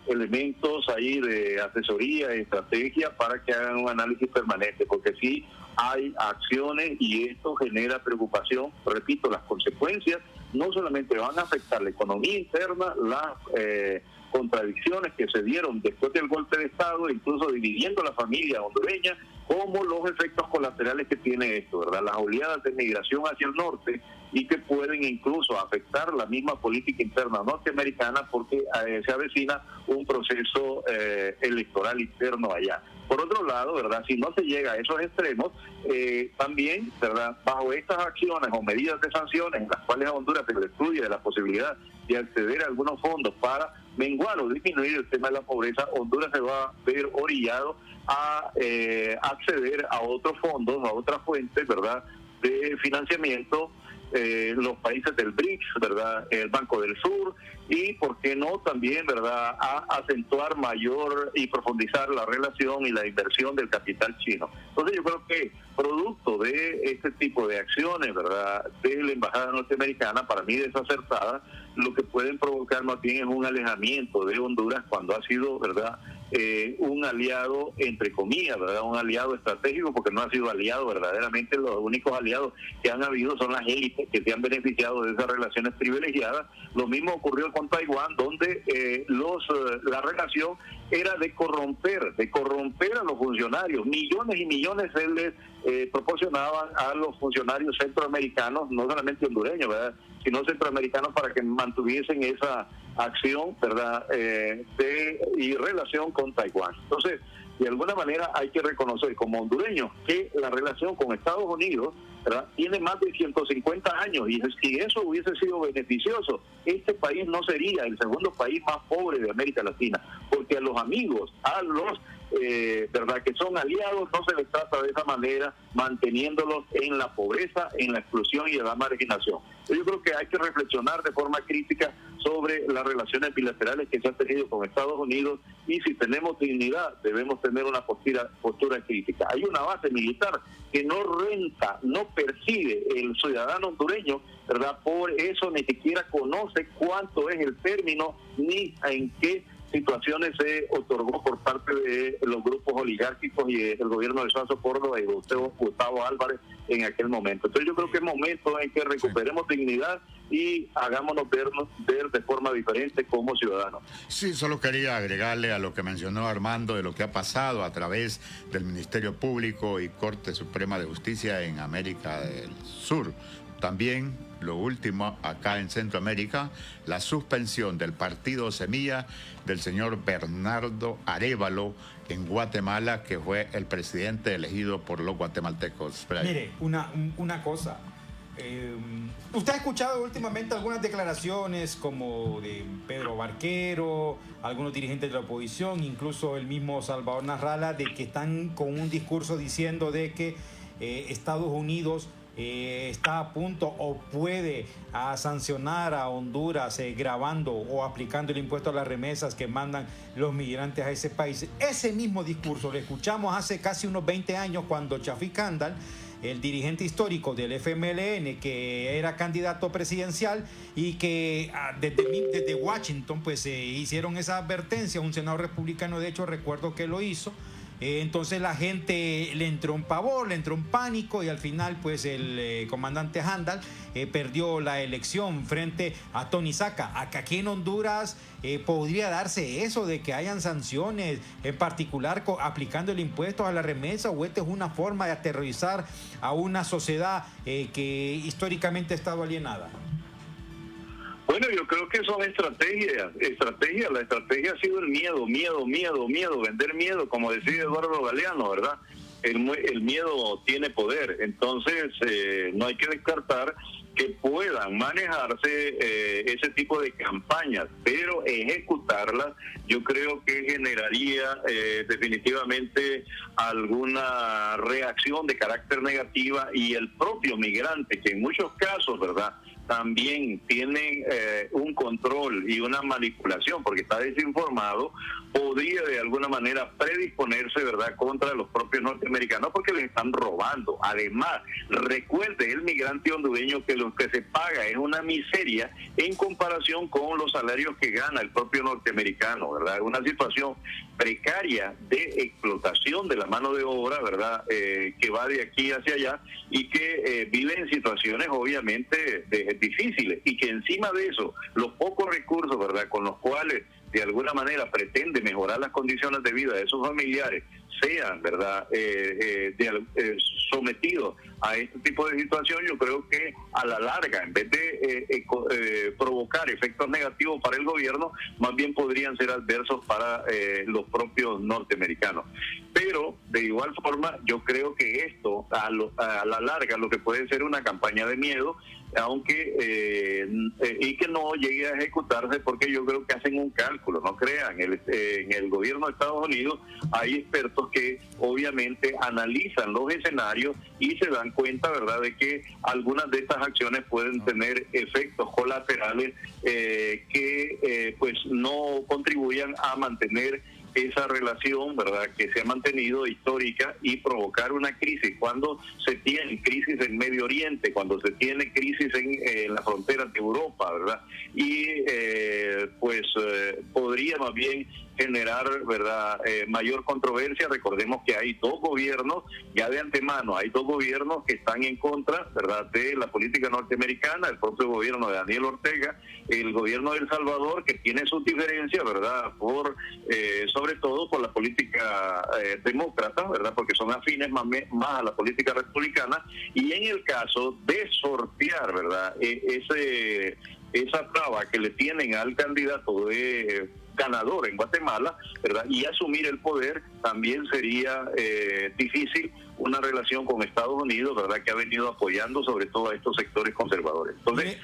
elementos ahí de asesoría y estrategia para que hagan un análisis permanente, porque sí hay acciones y esto genera preocupación. Repito, las consecuencias no solamente van a afectar la economía interna, las contradicciones que se dieron después del golpe de Estado, incluso dividiendo la familia hondureña, como los efectos colaterales que tiene esto, ¿verdad? Las oleadas de migración hacia el norte y que pueden incluso afectar la misma política interna norteamericana porque se avecina un proceso electoral interno allá. Por otro lado, ¿verdad?, si no se llega a esos extremos, también, ¿verdad?, bajo estas acciones o medidas de sanciones en las cuales a Honduras se le excluye de la posibilidad de acceder a algunos fondos para menguar o disminuir el tema de la pobreza, Honduras se va a ver orillado a acceder a otros fondos, a otras fuentes, ¿verdad?, de financiamiento, los países del BRICS, ¿verdad?, el Banco del Sur, y por qué no también, ¿verdad?, a acentuar mayor y profundizar la relación y la inversión del capital chino. Entonces yo creo que producto de este tipo de acciones, ¿verdad?, de la embajada norteamericana, para mí desacertada, lo que pueden provocar más bien es un alejamiento de Honduras cuando ha sido, ¿verdad?, un aliado, entre comillas, ¿verdad?, un aliado estratégico, porque no ha sido aliado verdaderamente. Los únicos aliados que han habido son las élites que se han beneficiado de esas relaciones privilegiadas. Lo mismo ocurrió con Taiwán, donde la relación era de corromper a los funcionarios. Millones y millones se les proporcionaban a los funcionarios centroamericanos, no solamente hondureños, ¿verdad?, sino centroamericanos, para que mantuviesen esa acción, ¿verdad?, y relación con Taiwán. Entonces, de alguna manera hay que reconocer como hondureños que la relación con Estados Unidos, ¿verdad?, tiene más de 150 años, y si eso hubiese sido beneficioso, este país no sería el segundo país más pobre de América Latina, porque a los amigos, a los verdad, que son aliados, no se les trata de esa manera, manteniéndolos en la pobreza, en la exclusión y en la marginación. Yo creo que hay que reflexionar de forma crítica sobre las relaciones bilaterales que se han tenido con Estados Unidos, y si tenemos dignidad debemos tener una postura crítica. Hay una base militar que no renta, no percibe el ciudadano hondureño, ¿verdad? Por eso ni siquiera conoce cuánto es el término ni en qué situaciones se otorgó por parte de los grupos oligárquicos y el gobierno de Suazo Córdoba y Gustavo Álvarez en aquel momento. Entonces yo creo que es momento en que recuperemos dignidad y hagámonos ver de forma diferente como ciudadanos. Sí, solo quería agregarle a lo que mencionó Armando de lo que ha pasado a través del Ministerio Público y Corte Suprema de Justicia en América del Sur. También lo último acá en Centroamérica, la suspensión del partido Semilla del señor Bernardo Arévalo en Guatemala, que fue el presidente elegido por los guatemaltecos. Mire, una cosa. ¿Usted ha escuchado últimamente algunas declaraciones como de Pedro Barquero, algunos dirigentes de la oposición, incluso el mismo Salvador Narrala, de que están con un discurso diciendo de que Estados Unidos está a punto o puede sancionar a Honduras gravando o aplicando el impuesto a las remesas que mandan los migrantes a ese país? Ese mismo discurso lo escuchamos hace casi unos 20 años cuando Chafik Andal, el dirigente histórico del FMLN, que era candidato presidencial y que desde Washington pues hicieron esa advertencia. Un senador republicano, de hecho, recuerdo que lo hizo. Entonces la gente le entró un pavor, le entró un pánico, y al final pues el comandante Handal perdió la elección frente a Tony Saca. Acá aquí en Honduras podría darse eso de que hayan sanciones, en particular aplicando el impuesto a la remesa, o esta es una forma de aterrorizar a una sociedad que históricamente ha estado alienada. Bueno, yo creo que son estrategias. La estrategia ha sido el miedo, vender miedo, como decía Eduardo Galeano, ¿verdad? El miedo tiene poder, entonces no hay que descartar que puedan manejarse ese tipo de campañas, pero ejecutarlas yo creo que generaría definitivamente alguna reacción de carácter negativa, y el propio migrante, que en muchos casos, ¿verdad?, también tienen un control y una manipulación, porque está desinformado, podría de alguna manera predisponerse, ¿verdad?, contra los propios norteamericanos porque les están robando. Además, recuerde el migrante hondureño que lo que se paga es una miseria en comparación con los salarios que gana el propio norteamericano, ¿verdad? Una situación precaria de explotación de la mano de obra, ¿verdad?, que va de aquí hacia allá y que vive en situaciones obviamente difíciles, y que encima de eso los pocos recursos, ¿verdad?, con los cuales de alguna manera pretende mejorar las condiciones de vida de sus familiares sean, ¿verdad?, sometidos a este tipo de situación, yo creo que a la larga, en vez de provocar efectos negativos para el gobierno, más bien podrían ser adversos para los propios norteamericanos. Pero, de igual forma, yo creo que esto, a la larga, lo que puede ser una campaña de miedo, aunque y que no llegue a ejecutarse, porque yo creo que hacen un cálculo, no crean, en el gobierno de Estados Unidos hay expertos que obviamente analizan los escenarios y se dan cuenta, ¿verdad?, de que algunas de estas acciones pueden tener efectos colaterales que pues no contribuyan a mantener esa relación, ¿verdad?, que se ha mantenido histórica, y provocar una crisis. Cuando se tiene crisis en Medio Oriente, cuando se tiene crisis en las fronteras de Europa, ¿verdad?, y podría más bien generar, ¿verdad?, mayor controversia. Recordemos que hay dos gobiernos, ya de antemano, hay dos gobiernos que están en contra, ¿verdad?, de la política norteamericana, el propio gobierno de Daniel Ortega, el gobierno de El Salvador, que tiene sus diferencias, ¿verdad?, sobre todo por la política demócrata, ¿verdad?, porque son afines más a la política republicana, y en el caso de sortear, ¿verdad?, esa traba que le tienen al candidato ganador en Guatemala, ¿verdad?, y asumir el poder, también sería difícil una relación con Estados Unidos, ¿verdad?, que ha venido apoyando sobre todo a estos sectores conservadores. Entonces,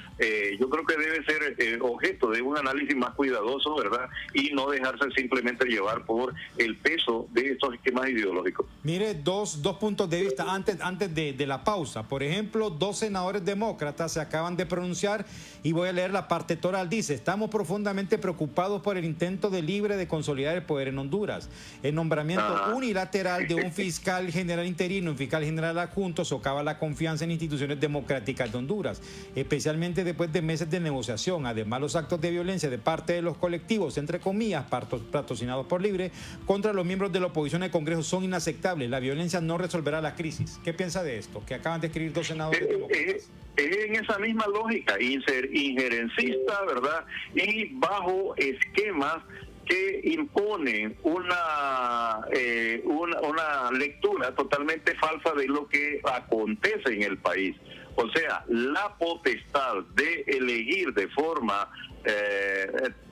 yo creo que debe ser objeto de un análisis más cuidadoso, ¿verdad?, y no dejarse simplemente llevar por el peso de estos esquemas ideológicos. Mire, dos puntos de vista antes de la pausa. Por ejemplo, dos senadores demócratas se acaban de pronunciar, y voy a leer la parte toral. Dice: estamos profundamente preocupados por el intento de consolidar el poder en Honduras. El nombramiento unilateral de un fiscal general interino, un fiscal general adjunto, socava la confianza en instituciones democráticas de Honduras, especialmente después de meses de negociación. Además, los actos de violencia de parte de los colectivos, entre comillas, patrocinados por Libre, contra los miembros de la oposición al Congreso son inaceptables. La violencia no resolverá la crisis. ¿Qué piensa de esto que acaban de escribir dos senadores demócratas? En esa misma lógica, injerencista, ¿verdad?, y bajo esquemas que imponen una lectura totalmente falsa de lo que acontece en el país. O sea, la potestad de elegir de forma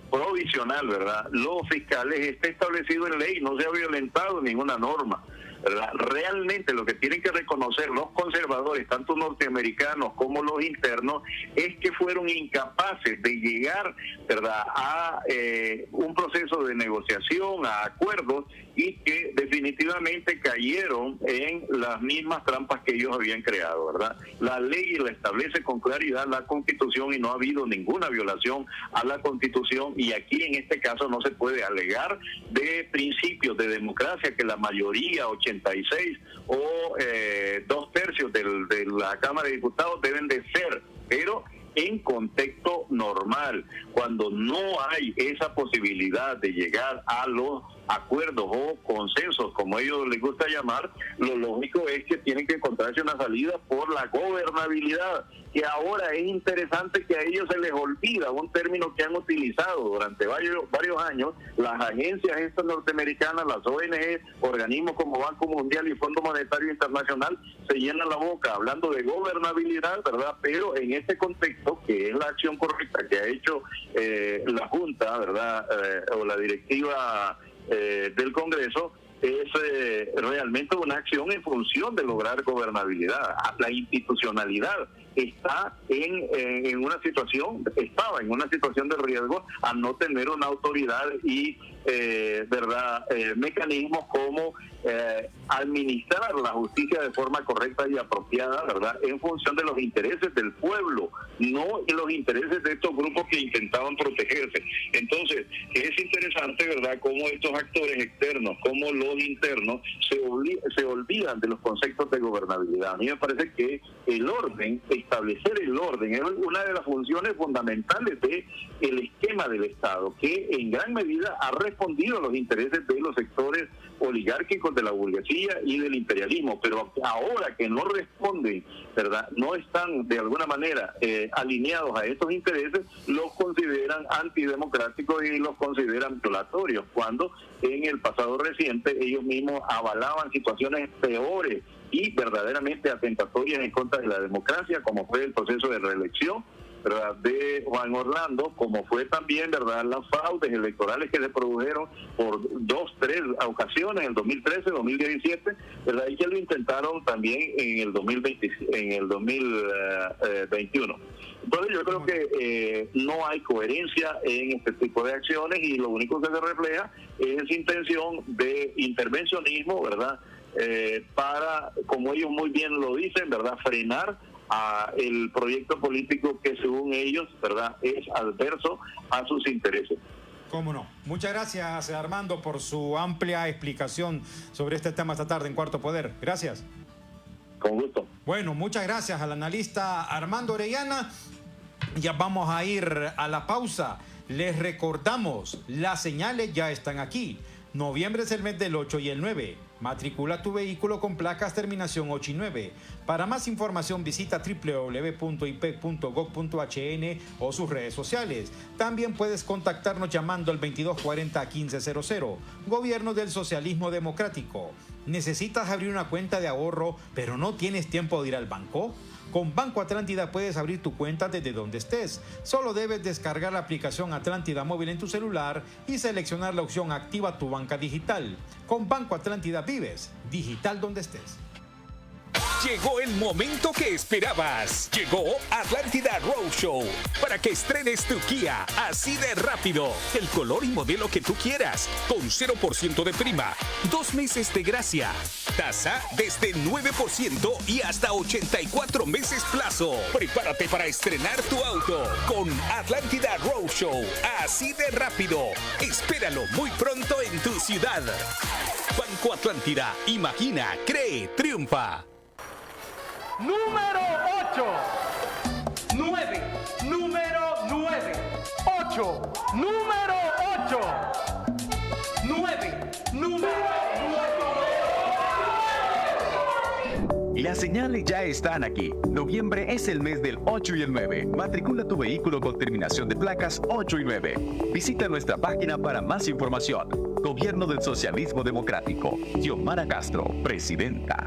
provisional, ¿verdad?, los fiscales está establecido en ley, no se ha violentado ninguna norma, ¿verdad? Realmente lo que tienen que reconocer los conservadores, tanto norteamericanos como los internos, es que fueron incapaces de llegar, ¿verdad?, a un proceso de negociación, a acuerdos, y que definitivamente cayeron en las mismas trampas que ellos habían creado, ¿verdad? La ley la establece con claridad la Constitución, y no ha habido ninguna violación a la Constitución, y aquí en este caso no se puede alegar de principios de democracia que la mayoría, 86 o 2/3 de la Cámara de Diputados deben de ser, pero en contexto normal, cuando no hay esa posibilidad de llegar a los acuerdos o consensos, como a ellos les gusta llamar, lo lógico es que tienen que encontrarse una salida por la gobernabilidad, que ahora es interesante que a ellos se les olvida un término que han utilizado durante varios años las agencias estas norteamericanas, las ONG, organismos como Banco Mundial y Fondo Monetario Internacional, se llenan la boca hablando de gobernabilidad, ¿verdad? Pero en este contexto, que es la acción correcta que ha hecho la Junta, ¿verdad?, o la directiva del Congreso, es realmente una acción en función de lograr gobernabilidad. La institucionalidad estaba en una situación de riesgo al no tener una autoridad y mecanismos como administrar la justicia de forma correcta y apropiada, ¿verdad?, en función de los intereses del pueblo, no en los intereses de estos grupos que intentaban protegerse. Entonces, es interesante, ¿verdad?, cómo estos actores externos, como los internos, se olvidan de los conceptos de gobernabilidad. A mí me parece que establecer el orden, es una de las funciones fundamentales del esquema del Estado, que en gran medida ha respondido a los intereses de los sectores oligárquicos de la burguesía y del imperialismo, pero ahora que no responden, ¿verdad?, no están de alguna manera alineados a estos intereses, los consideran antidemocráticos y los consideran violatorios, cuando en el pasado reciente ellos mismos avalaban situaciones peores y verdaderamente atentatorias en contra de la democracia, como fue el proceso de reelección, ¿verdad?, de Juan Orlando, como fue también, ¿verdad?, las fraudes electorales que se produjeron por 3 ocasiones, en el 2013, 2017, ¿verdad?, y que lo intentaron también en el 2021. Entonces yo creo que no hay coherencia en este tipo de acciones y lo único que se refleja es esa intención de intervencionismo, ¿verdad?, para, como ellos muy bien lo dicen, ¿verdad?, frenar a el proyecto político que según ellos, ¿verdad?, es adverso a sus intereses. Cómo no. Muchas gracias, Armando, por su amplia explicación sobre este tema esta tarde en Cuarto Poder. Gracias. Con gusto. Bueno, muchas gracias al analista Armando Orellana. Ya vamos a ir a la pausa. Les recordamos, las señales ya están aquí. Noviembre es el mes del 8 y el 9. Matricula tu vehículo con placas terminación 8 y 9. Para más información visita www.ipec.gov.hn o sus redes sociales. También puedes contactarnos llamando al 2240-1500. Gobierno del Socialismo Democrático. ¿Necesitas abrir una cuenta de ahorro pero no tienes tiempo de ir al banco? Con Banco Atlántida puedes abrir tu cuenta desde donde estés. Solo debes descargar la aplicación Atlántida Móvil en tu celular y seleccionar la opción Activa tu banca digital. Con Banco Atlántida vives digital donde estés. Llegó el momento que esperabas. Llegó Atlántida Roadshow para que estrenes tu Kia así de rápido. El color y modelo que tú quieras, con 0% de prima, 2 meses de gracia, tasa desde 9% y hasta 84 meses plazo. Prepárate para estrenar tu auto con Atlántida Roadshow así de rápido. Espéralo muy pronto en tu ciudad. Banco Atlántida, imagina, cree, triunfa. Número 8. 9. Número 9. 8. Número 8. 9. Número 9. Las señales ya están aquí. Noviembre es el mes del 8 y el 9. Matricula tu vehículo con terminación de placas 8 y 9. Visita nuestra página para más información. Gobierno del Socialismo Democrático. Xiomara Castro, presidenta.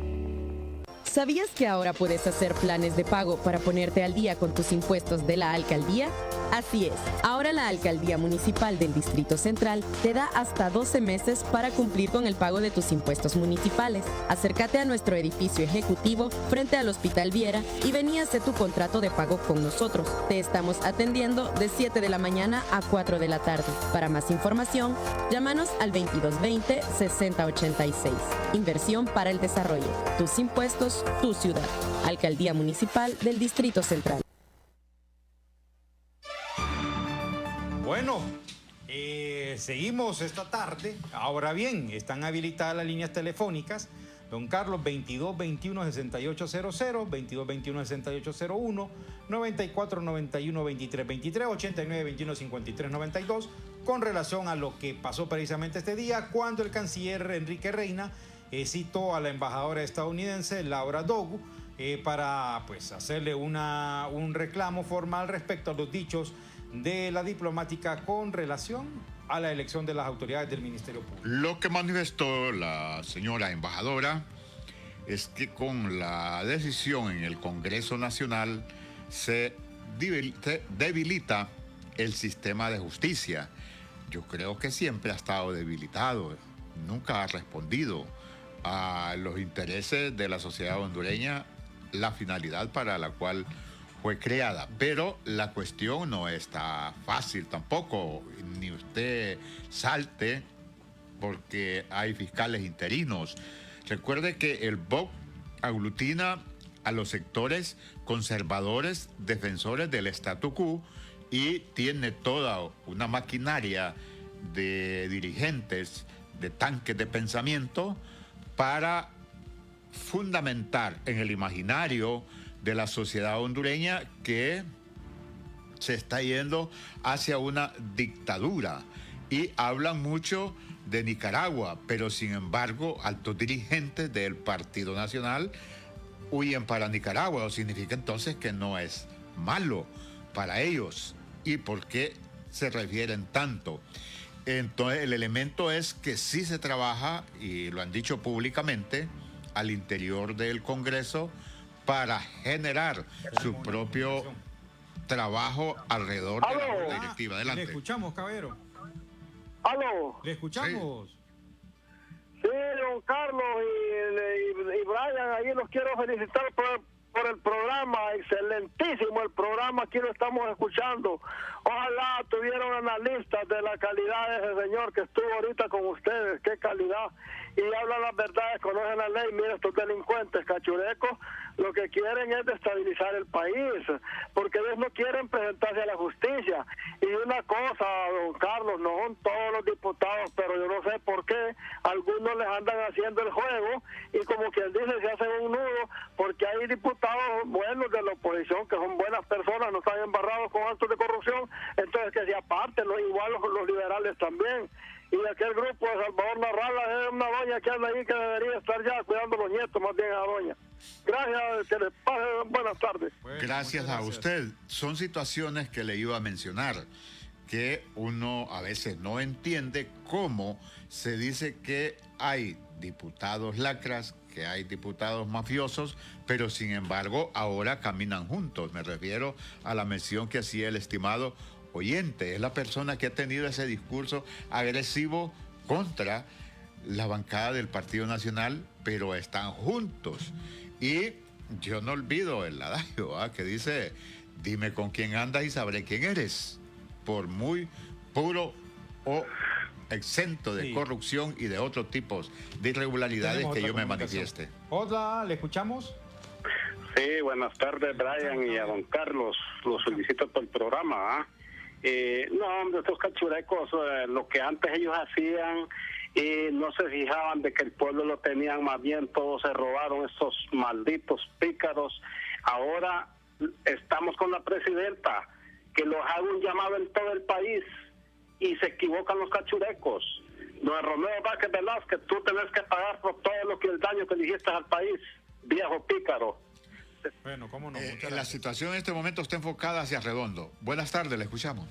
¿Sabías que ahora puedes hacer planes de pago para ponerte al día con tus impuestos de la alcaldía? Así es, ahora la Alcaldía Municipal del Distrito Central te da hasta 12 meses para cumplir con el pago de tus impuestos municipales. Acércate a nuestro edificio ejecutivo frente al Hospital Viera y ven y haz tu contrato de pago con nosotros. Te estamos atendiendo de 7 de la mañana a 4 de la tarde. Para más información, llámanos al 2220-6086. Inversión para el desarrollo. Tus impuestos, tu ciudad. Alcaldía Municipal del Distrito Central. Bueno, seguimos esta tarde. Ahora bien, están habilitadas las líneas telefónicas. Don Carlos, 2221-6800, 2221-6801, 9491-2323, 8921-5392, con relación a lo que pasó precisamente este día, cuando el canciller Enrique Reina citó a la embajadora estadounidense Laura Dogu para pues hacerle un reclamo formal respecto a los dichos de la diplomática con relación a la elección de las autoridades del Ministerio Público. Lo que manifestó la señora embajadora es que con la decisión en el Congreso Nacional se debilita el sistema de justicia. Yo creo que siempre ha estado debilitado. nunca ha respondido a los intereses de la sociedad hondureña, la finalidad para la cual fue creada. Pero la cuestión no está fácil tampoco, ni usted salte porque hay fiscales interinos. Recuerde que el BOC aglutina a los sectores conservadores, defensores del statu quo, y tiene toda una maquinaria de dirigentes, de tanques de pensamiento, para fundamentar en el imaginario de la sociedad hondureña que se está yendo hacia una dictadura. Y hablan mucho de Nicaragua, pero sin embargo altos dirigentes del Partido Nacional huyen para Nicaragua. Significa entonces que no es malo para ellos. ¿Y por qué se refieren tanto? Entonces el elemento es que sí se trabaja, y lo han dicho públicamente, al interior del Congreso para generar su propio trabajo alrededor de la Junta Directiva. Adelante. Le escuchamos, caballero. ¿Aló? Le escuchamos. Sí, don Carlos y Brian, ahí los quiero felicitar por el programa, excelentísimo el programa, aquí lo estamos escuchando. Ojalá tuvieran analistas de la calidad de ese señor que estuvo ahorita con ustedes, qué calidad, y hablan las verdades, conocen la ley. Mira, estos delincuentes cachurecos lo que quieren es destabilizar el país, porque ellos no quieren presentarse a la justicia. Y una cosa, don Carlos, no son todos los diputados, pero yo no sé por qué algunos les andan haciendo el juego, y como quien dice, se hacen un nudo, porque hay diputados buenos de la oposición que son buenas personas, no están embarrados con actos de corrupción, entonces que se aparten, igual los liberales también. Y aquel grupo de Salvador Narrala es una doña que anda ahí que debería estar ya cuidando los nietos, más bien a la doña. Gracias, que les pase buenas tardes. Gracias a usted. Son situaciones que le iba a mencionar, que uno a veces no entiende cómo se dice que hay diputados lacras, que hay diputados mafiosos, pero sin embargo ahora caminan juntos. Me refiero a la mención que hacía el estimado oyente. Es la persona que ha tenido ese discurso agresivo contra la bancada del Partido Nacional, pero están juntos. Y yo no olvido el adagio que dice: dime con quién andas y sabré quién eres, por muy puro o exento de corrupción y de otros tipos de irregularidades que yo me manifieste. Hola, ¿le escuchamos? Sí, buenas tardes, Brian, y a don Carlos. Los felicito por el programa. No, hombre, estos cachurecos, lo que antes ellos hacían, no se fijaban de que el pueblo lo tenían, más bien todos se robaron, estos malditos pícaros. Ahora estamos con la presidenta, que los haga un llamado en todo el país, y se equivocan los cachurecos. Don Romeo Vázquez Velázquez, tú tenés que pagar por todo el daño que le hiciste al país, viejo pícaro. Bueno, cómo no. La situación en este momento está enfocada hacia Redondo. Buenas tardes, le escuchamos.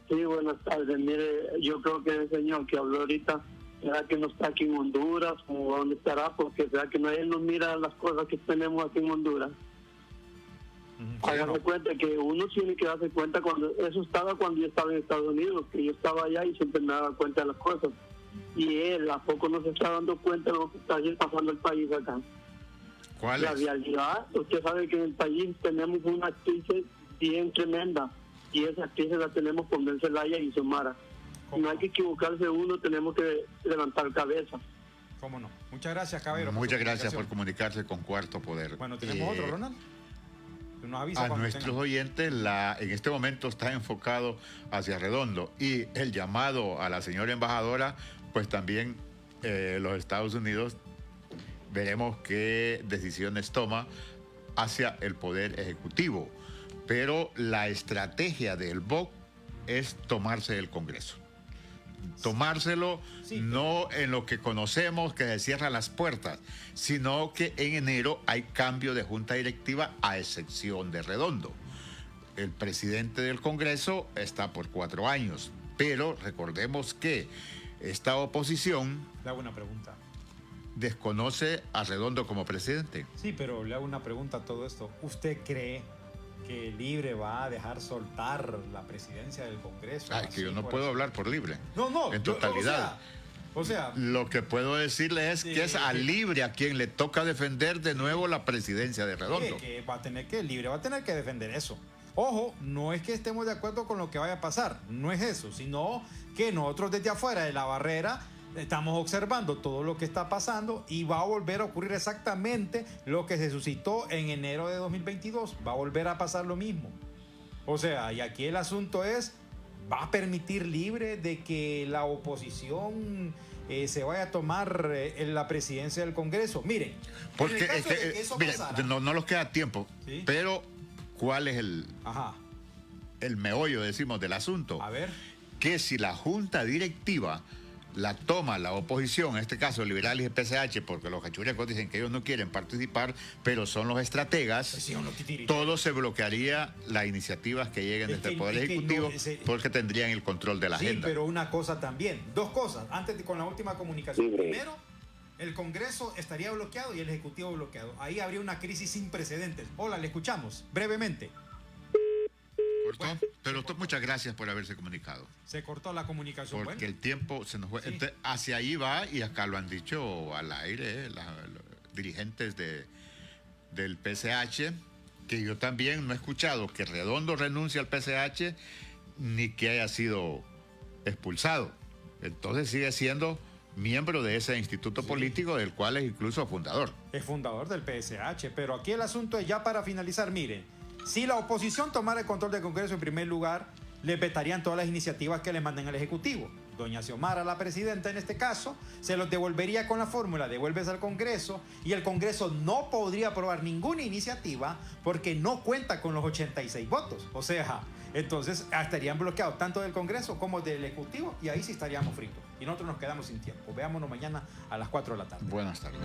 Sí, buenas tardes. Mire, yo creo que el señor que habló ahorita, será que no está aquí en Honduras, o dónde estará, porque será que nadie nos mira las cosas que tenemos aquí en Honduras. Háganse cuenta que uno tiene que darse cuenta eso estaba cuando yo estaba en Estados Unidos, que yo estaba allá y siempre me daba cuenta de las cosas. Y él a poco no se está dando cuenta de lo que está pasando el país acá. ¿Cuál la es? realidad, usted sabe que en el país tenemos una crisis bien tremenda, y esa crisis la tenemos con Ben Zelaya y Xiomara. No hay que equivocarse uno, tenemos que levantar cabeza. ¿Cómo no? Muchas gracias, caballero. Muchas gracias por comunicarse con Cuarto Poder. Bueno, tenemos otro, Ronald. Nos avisa a nuestros oyentes, en este momento está enfocado hacia Redondo, y el llamado a la señora embajadora, pues también los Estados Unidos, veremos qué decisiones toma hacia el Poder Ejecutivo. Pero la estrategia del BOC es tomarse el Congreso. Tomárselo no en lo que conocemos, que se cierran las puertas, sino que en enero hay cambio de junta directiva, a excepción de Redondo. El presidente del Congreso está por 4 años, pero recordemos que esta oposición... Le hago una pregunta. ¿Desconoce a Redondo como presidente? Sí, pero le hago una pregunta a todo esto. ¿Usted cree que Libre va a dejar soltar la presidencia del Congreso? Que yo no puedo hablar por Libre. No, en totalidad. O sea, lo que puedo decirle es que es a Libre a quien le toca defender de nuevo la presidencia de Redondo. que va a tener que, Libre va a tener que defender eso. Ojo, no es que estemos de acuerdo con lo que vaya a pasar, no es eso, sino que nosotros desde afuera de la barrera estamos observando todo lo que está pasando y va a volver a ocurrir exactamente lo que se suscitó en enero de 2022. Va a volver a pasar lo mismo. O sea, y aquí el asunto es, ¿va a permitir Libre de que la oposición se vaya a tomar la presidencia del Congreso? Miren, porque no nos queda tiempo, ¿sí? Pero ¿cuál es el meollo, decimos, del asunto? A ver. Que si la junta directiva la toma la oposición, en este caso liberales y PCH, porque los cachurecos dicen que ellos no quieren participar, pero son los estrategas, pues sí, todo se bloquearía las iniciativas que lleguen desde el Poder Ejecutivo, porque tendrían el control de la agenda. Sí, pero una cosa también, dos cosas, antes con la última comunicación. Primero, el Congreso estaría bloqueado y el Ejecutivo bloqueado. Ahí habría una crisis sin precedentes. Hola, le escuchamos, brevemente. Bueno, pero muchas gracias por haberse comunicado. Se cortó la comunicación. Porque el tiempo se nos fue. Sí. Entonces, hacia ahí va, y acá lo han dicho al aire los dirigentes del PCH, que yo también no he escuchado que Redondo renuncie al PCH ni que haya sido expulsado. Entonces sigue siendo miembro de ese instituto político del cual es incluso fundador. Es fundador del PSH, pero aquí el asunto es, ya para finalizar, miren, si la oposición tomara el control del Congreso, en primer lugar, le vetarían todas las iniciativas que le manden al Ejecutivo. Doña Xiomara, la presidenta en este caso, se los devolvería con la fórmula, devuelves al Congreso, y el Congreso no podría aprobar ninguna iniciativa porque no cuenta con los 86 votos. O sea, entonces estarían bloqueados tanto del Congreso como del Ejecutivo, y ahí sí estaríamos fritos. Y nosotros nos quedamos sin tiempo. Veámonos mañana a las 4 de la tarde. Buenas tardes.